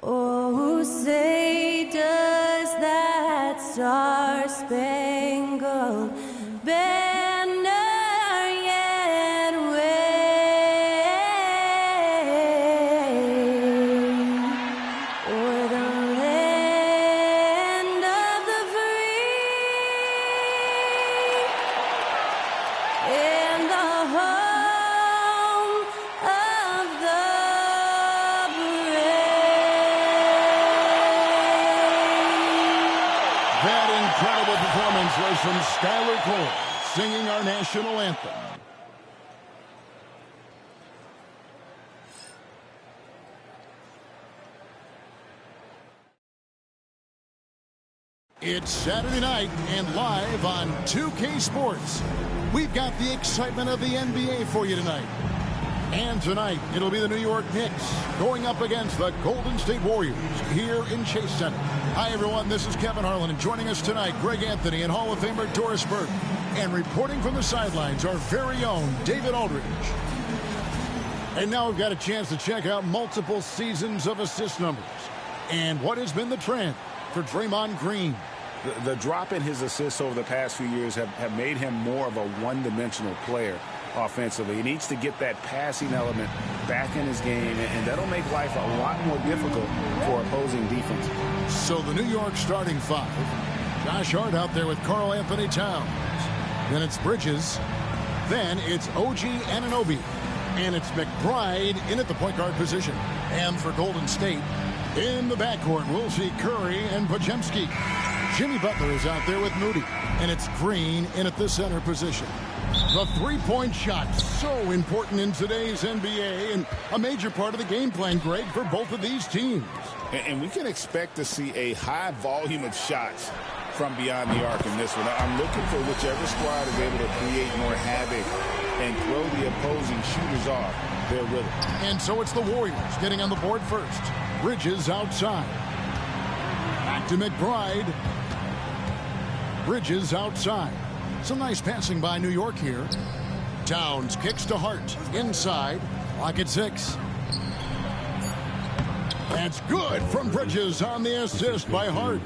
Oh, say does that star-spangled banner yet wave o'er the land of the free and the home of the That incredible performance was from Skylar Cole, singing our national anthem. It's Saturday night and live on 2K Sports. We've got the excitement of the NBA for you tonight. And tonight, it'll be the New York Knicks going up against the Golden State Warriors here in Chase Center. Hi, everyone. This is Kevin Harlan, and joining us tonight, Greg Anthony and Hall of Famer Doris Burke. And reporting from the sidelines, our very own David Aldridge. And now we've got a chance to check out multiple seasons of assist numbers. And what has been the trend for Draymond Green? The drop in his assists over the past few years have made him more of a one-dimensional player offensively. He needs to get that passing element back in his game, and that'll make life a lot more difficult for opposing defense. So the New York starting five. Josh Hart out there with Karl Anthony Towns. Then it's Bridges. Then it's OG Anunoby. And it's McBride in at the point guard position. And for Golden State, in the backcourt, we'll see Curry and Podziemski. Jimmy Butler is out there with Moody. And it's Green in at the center position. The three-point shot, so important in today's NBA and a major part of the game plan, Greg, for both of these teams. And we can expect to see a high volume of shots from beyond the arc in this one. I'm looking for whichever squad is able to create more havoc and throw the opposing shooters off their rhythm. And so it's the Warriors getting on the board first. Bridges outside. Back to McBride. Bridges outside. Some nice passing by New York here. Towns kicks to Hart. Inside. Clock at 6. That's good from Bridges on the assist by Hart.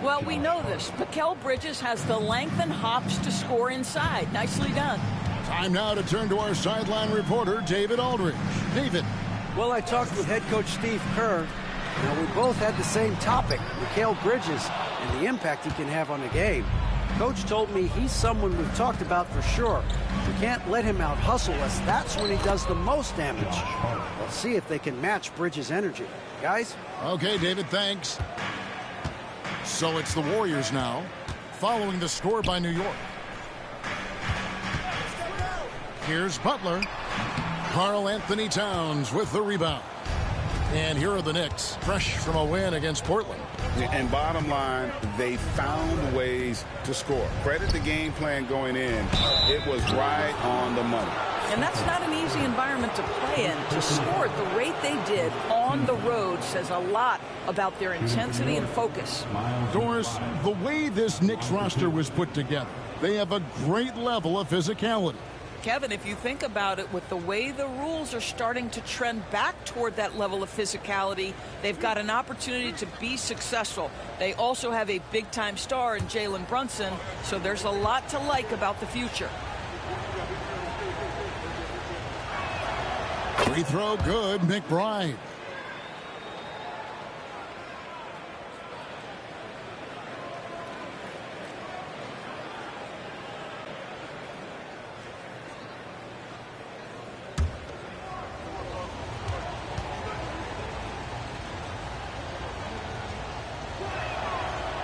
Well, we know this. Mikal Bridges has the length and hops to score inside. Nicely done. Time now to turn to our sideline reporter, David Aldridge. David. Well, I talked with head coach Steve Kerr. Now, we both had the same topic, Mikal Bridges, and the impact he can have on the game. Coach told me he's someone we've talked about for sure. We can't let him out-hustle us. That's when he does the most damage. Let's see if they can match Bridges' energy. Guys? Okay, David, thanks. So it's the Warriors now, following the score by New York. Here's Butler. Karl Anthony Towns with the rebound. And here are the Knicks, fresh from a win against Portland. And bottom line, they found ways to score. Credit the game plan going in. It was right on the money. And that's not an easy environment to play in. To score at the rate they did on the road says a lot about their intensity and focus. Doris, the way this Knicks roster was put together, they have a great level of physicality. Kevin, if you think about it, with the way the rules are starting to trend back toward that level of physicality, they've got an opportunity to be successful. They also have a big-time star in Jalen Brunson, so there's a lot to like about the future. Free throw good, McBride.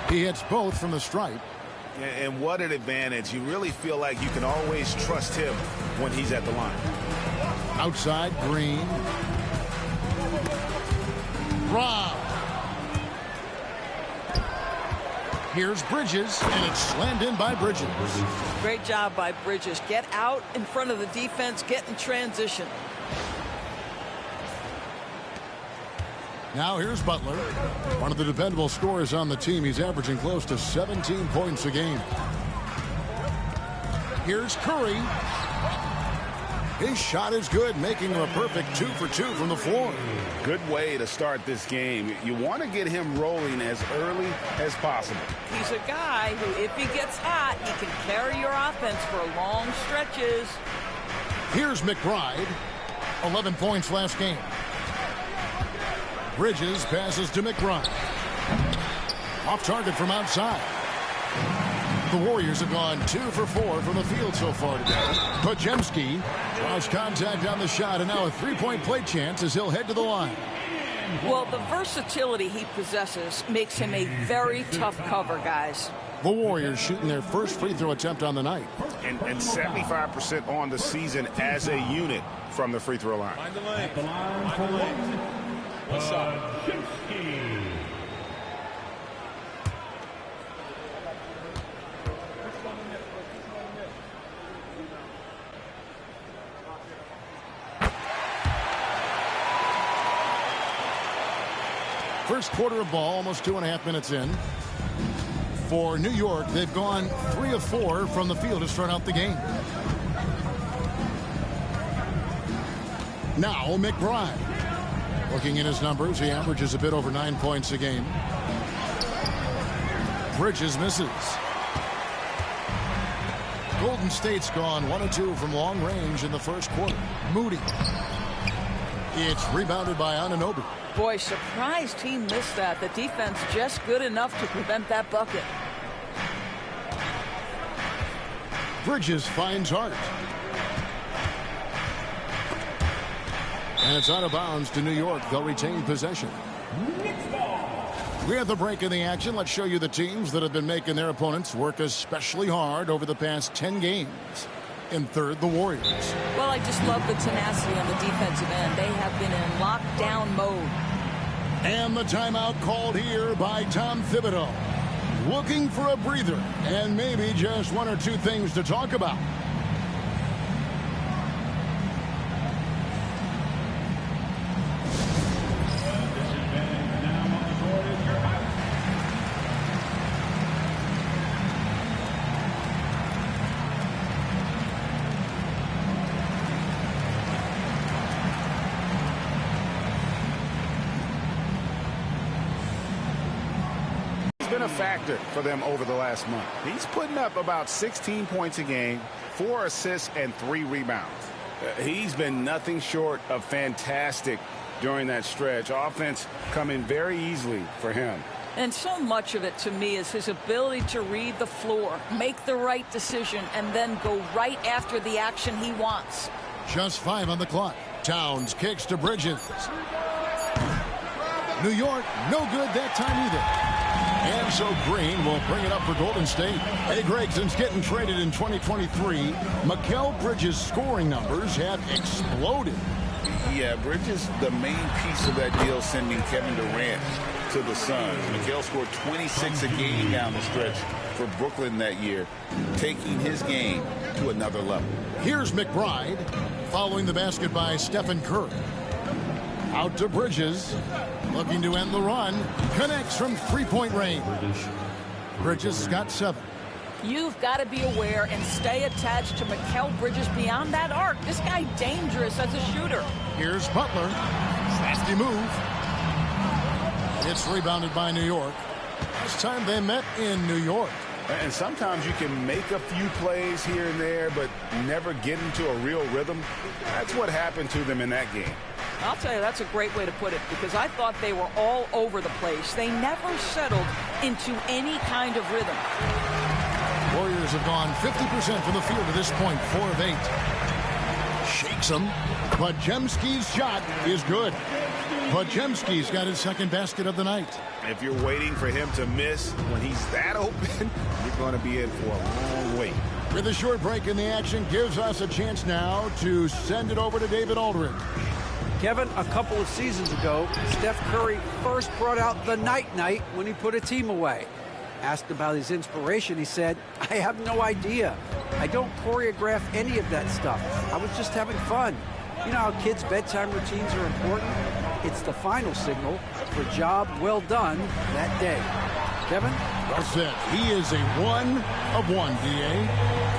He hits both from the stripe. And what an advantage. You really feel like you can always trust him when he's at the line. Outside, Green. Rob. Here's Bridges, and it's slammed in by Bridges. Great job by Bridges. Get out in front of the defense, get in transition. Now here's Butler, one of the dependable scorers on the team. He's averaging close to 17 points a game. Here's Curry. His shot is good, making him a perfect 2 for 2 from the floor. Good way to start this game. You want to get him rolling as early as possible. He's a guy who, if he gets hot, he can carry your offense for long stretches. Here's McBride. 11 points last game. Bridges passes to McBride. Off target from outside. The Warriors have gone 2 for 4 from the field so far today. Podziemski draws contact on the shot, and now a three-point play chance as he'll head to the line. Well, the versatility he possesses makes him a very tough cover, guys. The Warriors shooting their first free throw attempt on the night. And 75% on the season as a unit from the free throw line. Find the lane. Find the lane. What's up? First quarter of ball, almost 2.5 minutes in. For New York, they've gone 3 of 4 from the field to start out the game. Now McBride. Looking at his numbers, he averages a bit over 9 points a game. Bridges misses. Golden State's gone 1 of 2 from long range in the first quarter. Moody. It's rebounded by Anunoby. Boy, surprised he missed that. The defense just good enough to prevent that bucket. Bridges finds Hart. And it's out of bounds to New York. They'll retain possession. We have the break in the action. Let's show you the teams that have been making their opponents work especially hard over the past 10 games. In third, the Warriors. Well, I just love the tenacity on the defensive end. They have been in lockdown mode. And the timeout called here by Tom Thibodeau. Looking for a breather and maybe just 1 or 2 things to talk about. Been a factor for them over the last month. He's putting up about 16 points a game, 4 assists, and 3 rebounds. He's been nothing short of fantastic during that stretch. Offense coming very easily for him. And so much of it, to me, is his ability to read the floor, make the right decision, and then go right after the action he wants. Just 5 on the clock. Towns kicks to Bridges. New York, no good that time either. And so Green will bring it up for Golden State. Hey, Greg, since getting traded in 2023, Mikal Bridges' scoring numbers have exploded. Yeah, Bridges, the main piece of that deal, sending Kevin Durant to the Suns. Mikal scored 26 a game down the stretch for Brooklyn that year, taking his game to another level. Here's McBride, following the basket by Stephen Curry. Out to Bridges, looking to end the run. Connects from three-point range. Bridges got 7. You've got to be aware and stay attached to Mikal Bridges beyond that arc. This guy dangerous as a shooter. Here's Butler. Nasty move. It's rebounded by New York. Last time they met in New York. And sometimes you can make a few plays here and there, but never get into a real rhythm. That's what happened to them in that game. I'll tell you, that's a great way to put it, because I thought they were all over the place. They never settled into any kind of rhythm. Warriors have gone 50% from the field to this point, 4 of 8. Shakes him. Podziemski's shot is good. Podziemski's got his second basket of the night. If you're waiting for him to miss when he's that open, you're going to be in for a long wait. With a short break in the action, gives us a chance now to send it over to David Aldridge. Kevin, a couple of seasons ago, Steph Curry first brought out the night-night when he put a team away. Asked about his inspiration, he said, "I have no idea. I don't choreograph any of that stuff. I was just having fun." You know how kids' bedtime routines are important? It's the final signal for job well done that day. Kevin? Well said. He is a 1 of 1, D.A.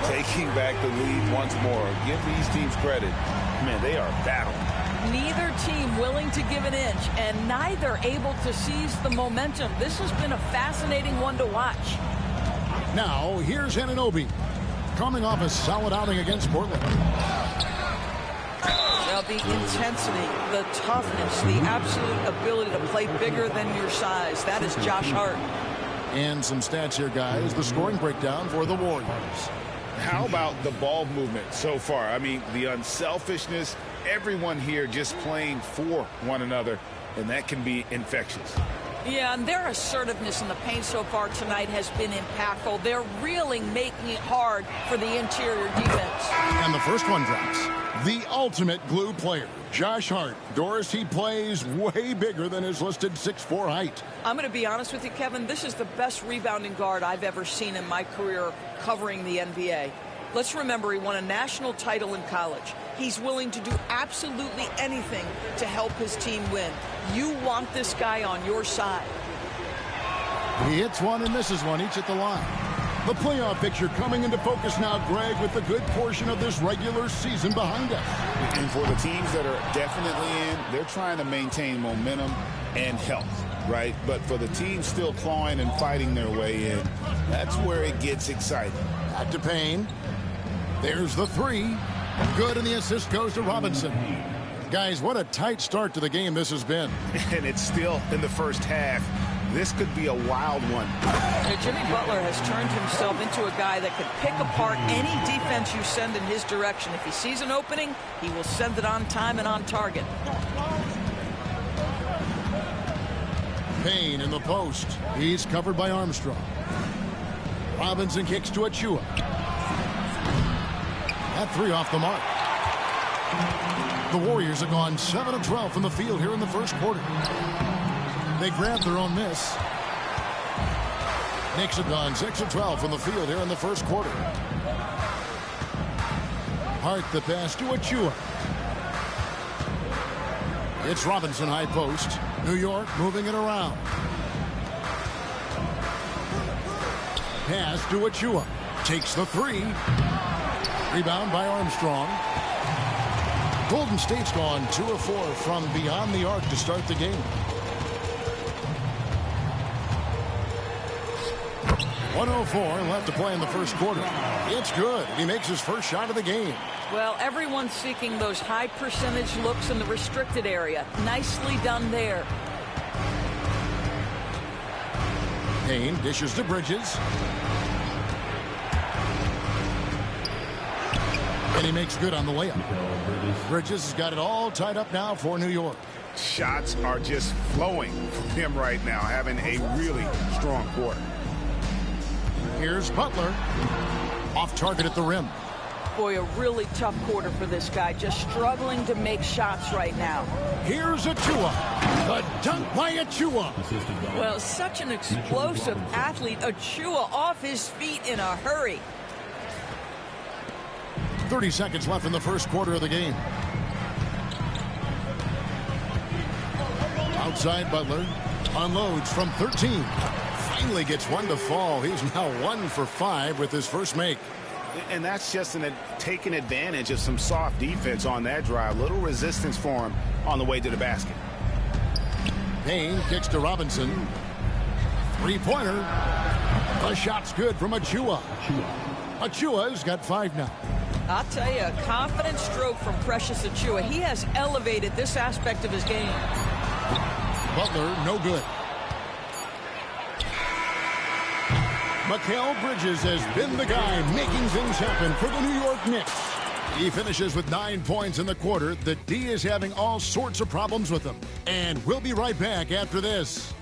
taking back the lead once more. Give these teams credit. Man, they are battling. Neither team willing to give an inch, and neither able to seize the momentum. This has been a fascinating one to watch. Now, here's Anunoby, coming off a solid outing against Portland. Well, the intensity, the toughness, the absolute ability to play bigger than your size. That is Josh Hart. And some stats here, guys. The scoring breakdown for the Warriors. How about the ball movement so far? I mean, the unselfishness, everyone here just playing for one another, and that can be infectious. Yeah, and their assertiveness in the paint so far tonight has been impactful. They're really making it hard for the interior defense. And the first one drops. The ultimate glue player, Josh Hart. Doris, he plays way bigger than his listed 6'4" height. I'm going to be honest with you, Kevin. This is the best rebounding guard I've ever seen in my career covering the NBA. Let's remember, he won a national title in college. He's willing to do absolutely anything to help his team win. You want this guy on your side. He hits one and misses one, each at the line. The playoff picture coming into focus now, Greg, with the good portion of this regular season behind us. And for the teams that are definitely in, they're trying to maintain momentum and health, right? But for the teams still clawing and fighting their way in, that's where it gets exciting. Back to Payne. There's the three. Good, and the assist goes to Robinson. Guys, what a tight start to the game this has been. And it's still in the first half. This could be a wild one. Jimmy Butler has turned himself into a guy that could pick apart any defense you send in his direction. If he sees an opening, he will send it on time and on target. Payne in the post. He's covered by Armstrong. Robinson kicks to Achua. That three off the mark. The Warriors have gone 7 of 12 from the field here in the first quarter. They grabbed their own miss. Knicks have gone 6 of 12 from the field here in the first quarter. Hart the pass to Achua. It's Robinson high post. New York moving it around. Pass to Achua. Takes the three. Rebound by Armstrong. Golden State's gone 2 of 4 from beyond the arc to start the game. 1:04 left to play in the first quarter. It's good. He makes his first shot of the game. Well, everyone's seeking those high percentage looks in the restricted area. Nicely done there. Payne dishes to Bridges. And he makes good on the layup. Bridges has got it all tied up now for New York. Shots are just flowing from him right now, having a really strong quarter. Here's Butler. Off target at the rim. Boy, a really tough quarter for this guy. Just struggling to make shots right now. Here's Achua. The dunk by Achua. Well, such an explosive athlete. Achua off his feet in a hurry. 30 seconds left in the first quarter of the game. Outside Butler. Unloads from 13. Finally gets one to fall. He's now 1 for 5 with his first make. And that's just taking advantage of some soft defense on that drive. Little resistance for him on the way to the basket. Payne kicks to Robinson. Three-pointer. The shot's good from Achua. Achua's got 5 now. I'll tell you, a confident stroke from Precious Achua. He has elevated this aspect of his game. Butler, no good. Mikal Bridges has been the guy making things happen for the New York Knicks. He finishes with 9 points in the quarter. The D is having all sorts of problems with him. And we'll be right back after this.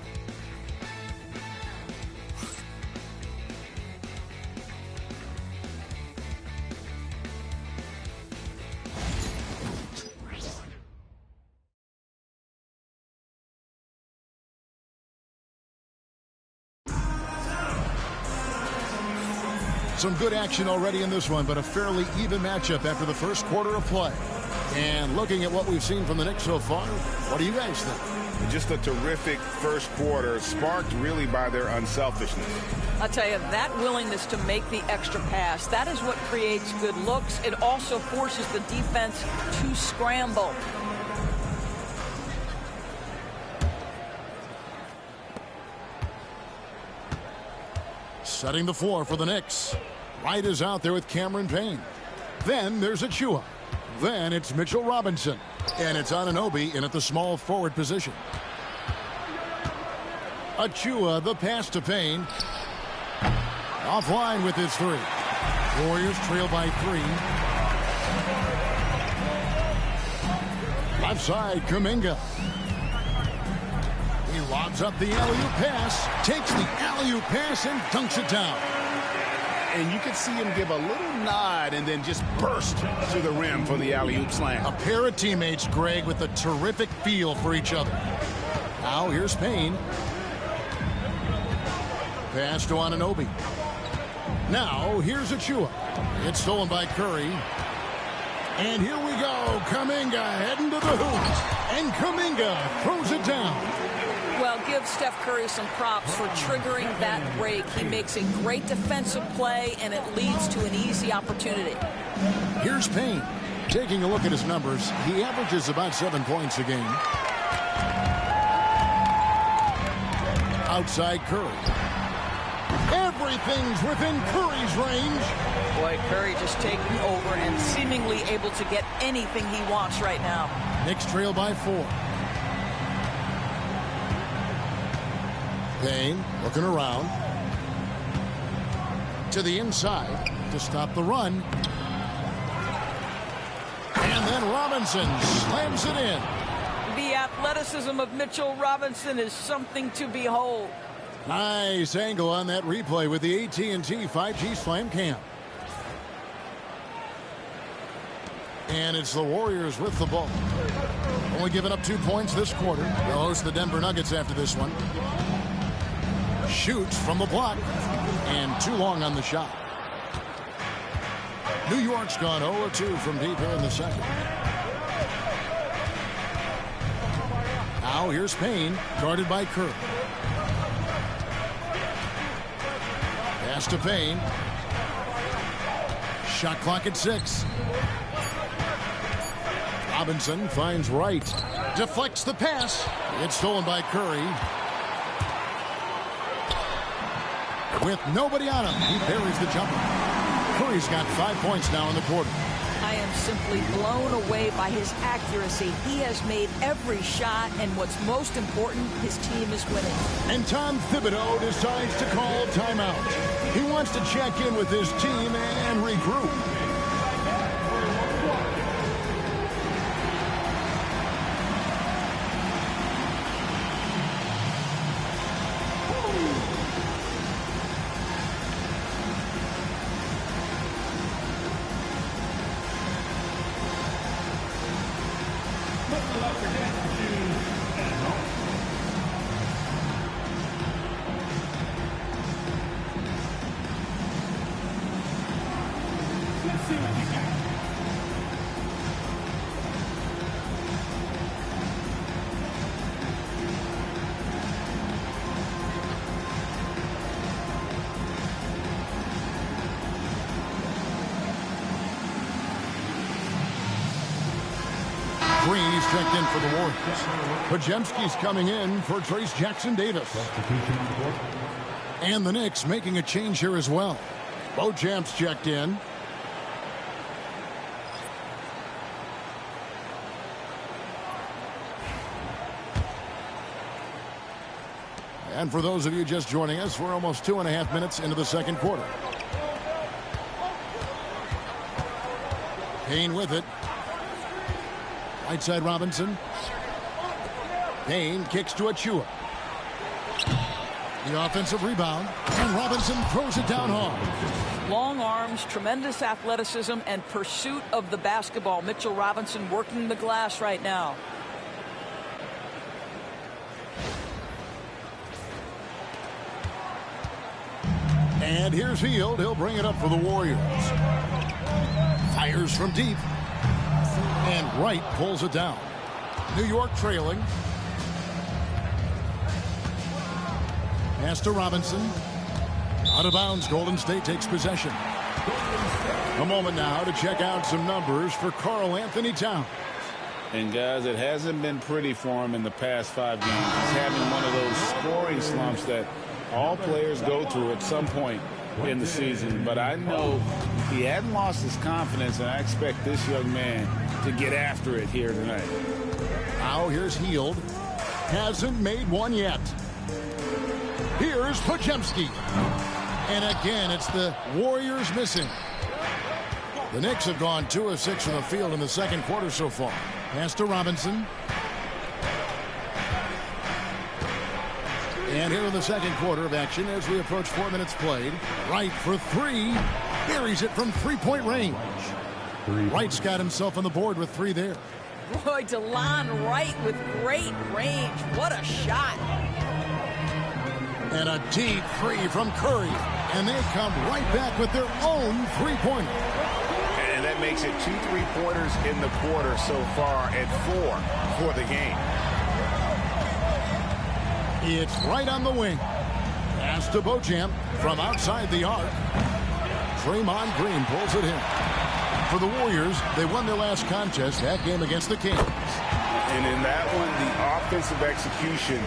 Some good action already in this one, but a fairly even matchup after the first quarter of play. And looking at what we've seen from the Knicks so far, what do you guys think? Just a terrific first quarter, sparked really by their unselfishness. I'll tell you, that willingness to make the extra pass, that is what creates good looks. It also forces the defense to scramble. Setting the floor for the Knicks. Wright is out there with Cameron Payne. Then there's Achua. Then it's Mitchell Robinson. And it's Anunoby in at the small forward position. Achua, the pass to Payne. Offline with his three. Warriors trail by 3. Left side, Kuminga. He lobs up the alley-oop pass, takes the alley-oop pass and dunks it down. And you could see him give a little nod and then just burst to the rim for the alley-oop slam. A pair of teammates, Greg, with a terrific feel for each other. Now here's Payne. Pass to Anunoby. Now here's Achua. It's stolen by Curry. And here we go. Kuminga heading to the hoop. And Kuminga throws it down. Well, give Steph Curry some props for triggering that break. He makes a great defensive play, and it leads to an easy opportunity. Here's Payne. Taking a look at his numbers, he averages about 7 points a game. Outside Curry. Everything's within Curry's range. Boy, Curry just taking over and seemingly able to get anything he wants right now. Knicks trail by 4. Payne looking around. To the inside to stop the run. And then Robinson slams it in. The athleticism of Mitchell Robinson is something to behold. Nice angle on that replay with the AT&T 5G Slam Cam. And it's the Warriors with the ball. Only giving up 2 points this quarter. They'll host the Denver Nuggets after this one. Shoots from the block. And too long on the shot. New York's gone 0-2 from deep here in the second. Now here's Payne, guarded by Curry. Pass to Payne. Shot clock at 6. Robinson finds Wright. Deflects the pass. It's stolen by Curry. With nobody on him, he buries the jumper. Curry's got 5 points now in the quarter. I am simply blown away by his accuracy. He has made every shot, and what's most important, his team is winning. And Tom Thibodeau decides to call timeout. He wants to check in with his team and regroup. Green's checked in for the Warriors. Podziemski's coming in for Trace Jackson-Davis. And the Knicks making a change here as well. Beauchamp's checked in. And for those of you just joining us, we're almost 2.5 minutes into the second quarter. Payne with it. Right side Robinson. Payne kicks to Achua. The offensive rebound. And Robinson throws it down hard. Long arms, tremendous athleticism, and pursuit of the basketball. Mitchell Robinson working the glass right now. And here's Hield. He'll bring it up for the Warriors. Fires from deep. And Wright pulls it down. New York trailing. Pass to Robinson. Out of bounds, Golden State takes possession. A moment now to check out some numbers for Karl Anthony Towns. And guys, it hasn't been pretty for him in the past 5 games. He's having one of those scoring slumps that all players go through at some point in the season. But I know he hadn't lost his confidence, and I expect this young man to get after it here tonight. Now here's Hield. Hasn't made one yet. Here's Podziemski. And again, it's the Warriors missing. The Knicks have gone 2 of 6 from the field in the second quarter so far. Pass to Robinson. And here in the second quarter of action as we approach 4 minutes played. Wright for 3. Buries it from 3-point range. Wright's got himself on the board with 3 there. Boy, DeLon Wright with great range. What a shot. And a deep 3 from Curry. And they come right back with their own 3-pointer. And that makes it 2 3-pointers in the quarter so far and 4 for the game. It's right on the wing. Pass to Beauchamp from outside the arc. Draymond Green pulls it in. For the Warriors, they won their last contest, that game against the Kings. And in that one, the offensive execution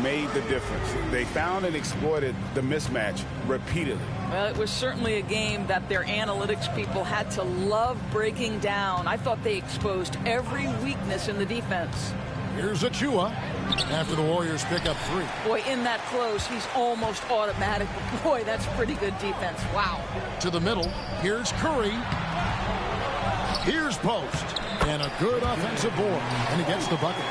made the difference. They found and exploited the mismatch repeatedly. Well, it was certainly a game that their analytics people had to love breaking down. I thought they exposed every weakness in the defense. Here's Achua after the Warriors pick up 3. Boy, in that close, he's almost automatic. But boy, that's pretty good defense. Wow. To the middle. Here's Curry. Here's Post. And a good offensive board. And he gets the bucket.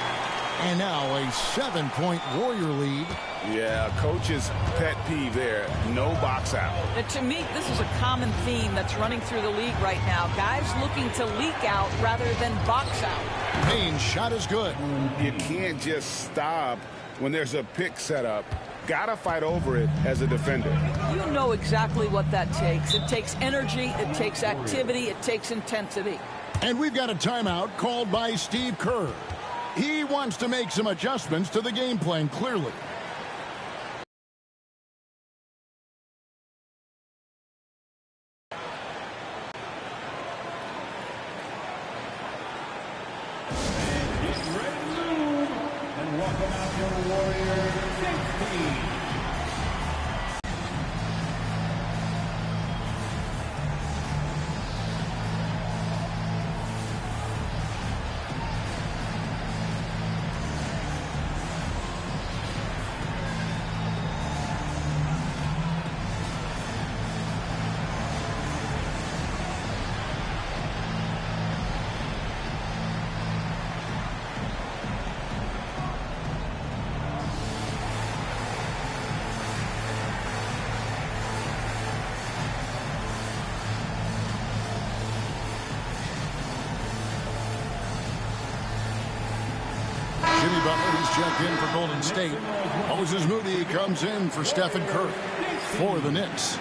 And now a 7-point Warrior lead. Yeah, coach's pet peeve there. No box out. And to me, this is a common theme that's running through the league right now. Guys looking to leak out rather than box out. Payne's shot is good. You can't just stop when there's a pick set up. Gotta fight over it as a defender. You know exactly what that takes. It takes energy, it takes activity, it takes intensity. And we've got a timeout called by Steve Kerr. He wants to make some adjustments to the game plan, clearly. And welcome out your Warrior 15. Jimmy Butler, he's checked in for Golden State. Moses Moody comes in for Stephen Curry for the Knicks.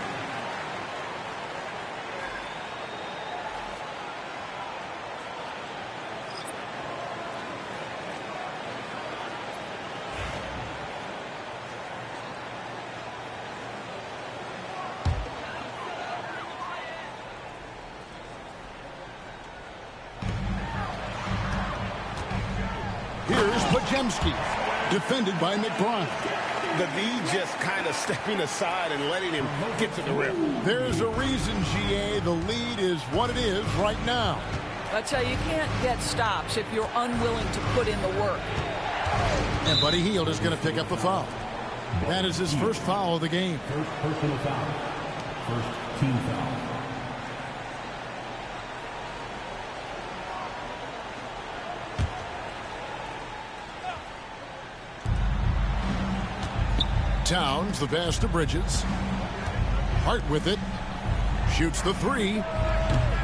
Here's Podziemski, defended by McBride. The lead just kind of stepping aside and letting him get to the rim. There's a reason, GA, the lead is what it is right now. I tell you, you can't get stops if you're unwilling to put in the work. And Buddy Hield is going to pick up the foul. That is his first foul of the game. First personal foul. First team foul. Towns, the pass to Bridges. Hart with it. Shoots the 3.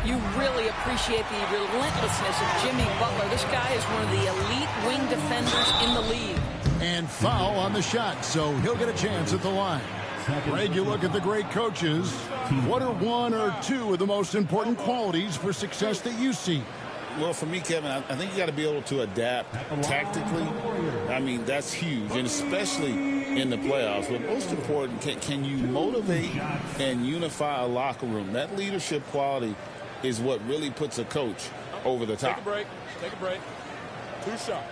You really appreciate the relentlessness of Jimmy Butler. This guy is one of the elite wing defenders in the league. And foul on the shot, so he'll get a chance at the line. Greg, you look at the great coaches. What are 1 or 2 of the most important qualities for success that you see? Well, for me, Kevin, I think you got to be able to adapt tactically. I mean, that's huge, and especially in the playoffs. But most important, can you motivate and unify a locker room? That leadership quality is what really puts a coach over the top. Take a break. Take a break. 2 shots.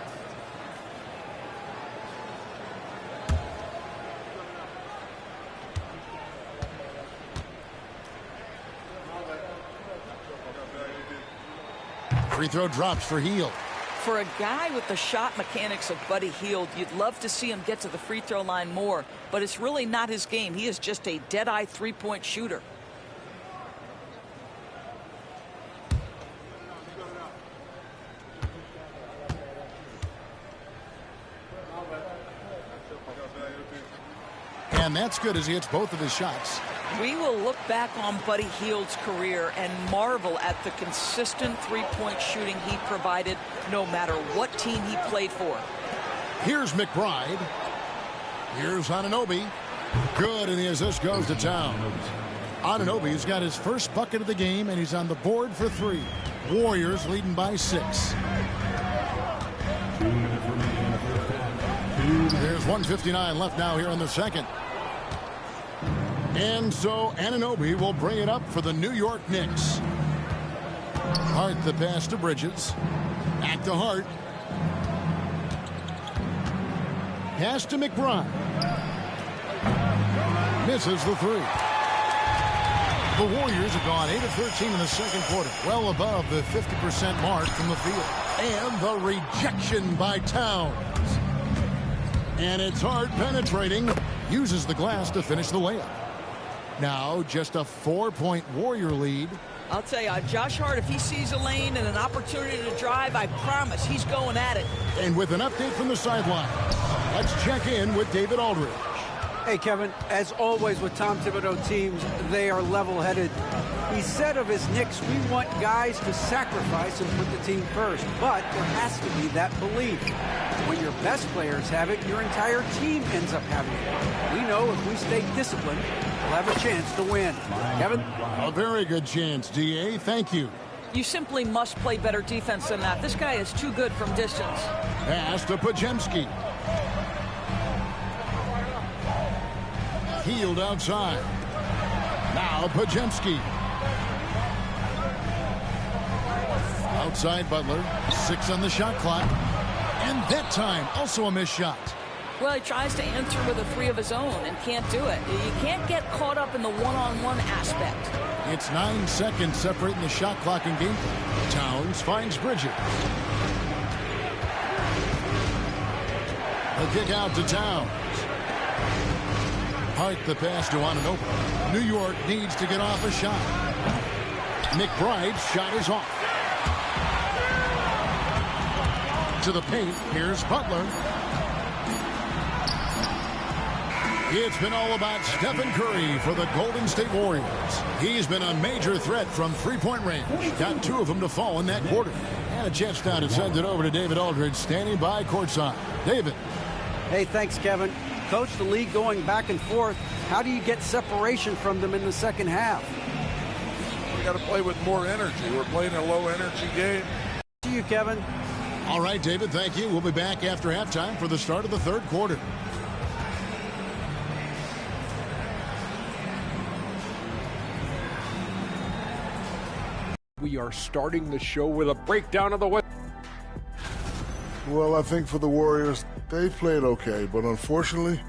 Free throw drops for Hield. For a guy with the shot mechanics of Buddy Hield, you'd love to see him get to the free throw line more, but it's really not his game. He is just a dead-eye three-point shooter. And that's good as he hits both of his shots. We will look back on Buddy Hield's career and marvel at the consistent three-point shooting he provided no matter what team he played for. Here's McBride. Here's Anunoby. Good, and the assist goes to town. Anunoby's got his first bucket of the game, and he's on the board for 3. Warriors leading by 6. There's 1:59 left now here in the second. And so Anunoby will bring it up for the New York Knicks. Hart the pass to Bridges. Back to Hart. Pass to McBride. Misses the 3. The Warriors have gone 8 of 13 in the second quarter, well above the 50% mark from the field. And the rejection by Towns. And it's Hart penetrating. Uses the glass to finish the layup. Now just a 4-point Warrior lead. I'll tell you, Josh Hart, if he sees a lane and an opportunity to drive, I promise he's going at it. And with an update from the sideline, let's check in with David Aldridge. Hey, Kevin, as always with Tom Thibodeau teams, they are level-headed. He said of his Knicks, we want guys to sacrifice and put the team first, but there has to be that belief. When your best players have it, your entire team ends up having it. We know if we stay disciplined, we'll have a chance to win. Kevin? A very good chance, D.A. Thank you. You simply must play better defense than that. This guy is too good from distance. Pass to Pajemski. Hield outside. Now Pajemski. Outside Butler. 6 on the shot clock. And that time, also a missed shot. Well, he tries to answer with a 3 of his own and can't do it. You can't get caught up in the one-on-one aspect. It's 9 seconds separating the shot clock and gameplay. Towns finds Bridges. The kick out to Towns. Hart the pass to Anunoby. New York needs to get off a shot. McBride's shot is off. To the paint, here's Butler. It's been all about Stephen Curry for the Golden State Warriors. He's been a major threat from three-point range. Got 2 of them to fall in that quarter. And a chance now to send it over to David Aldridge, standing by courtside. David. Hey, thanks, Kevin. Coach, the league going back and forth. How do you get separation from them in the second half? We got to play with more energy. We're playing a low-energy game. To you, Kevin. All right, David, thank you. We'll be back after halftime for the start of the third quarter. We are starting the show with a breakdown of the West. Well, I think for the Warriors, they played okay, but unfortunately,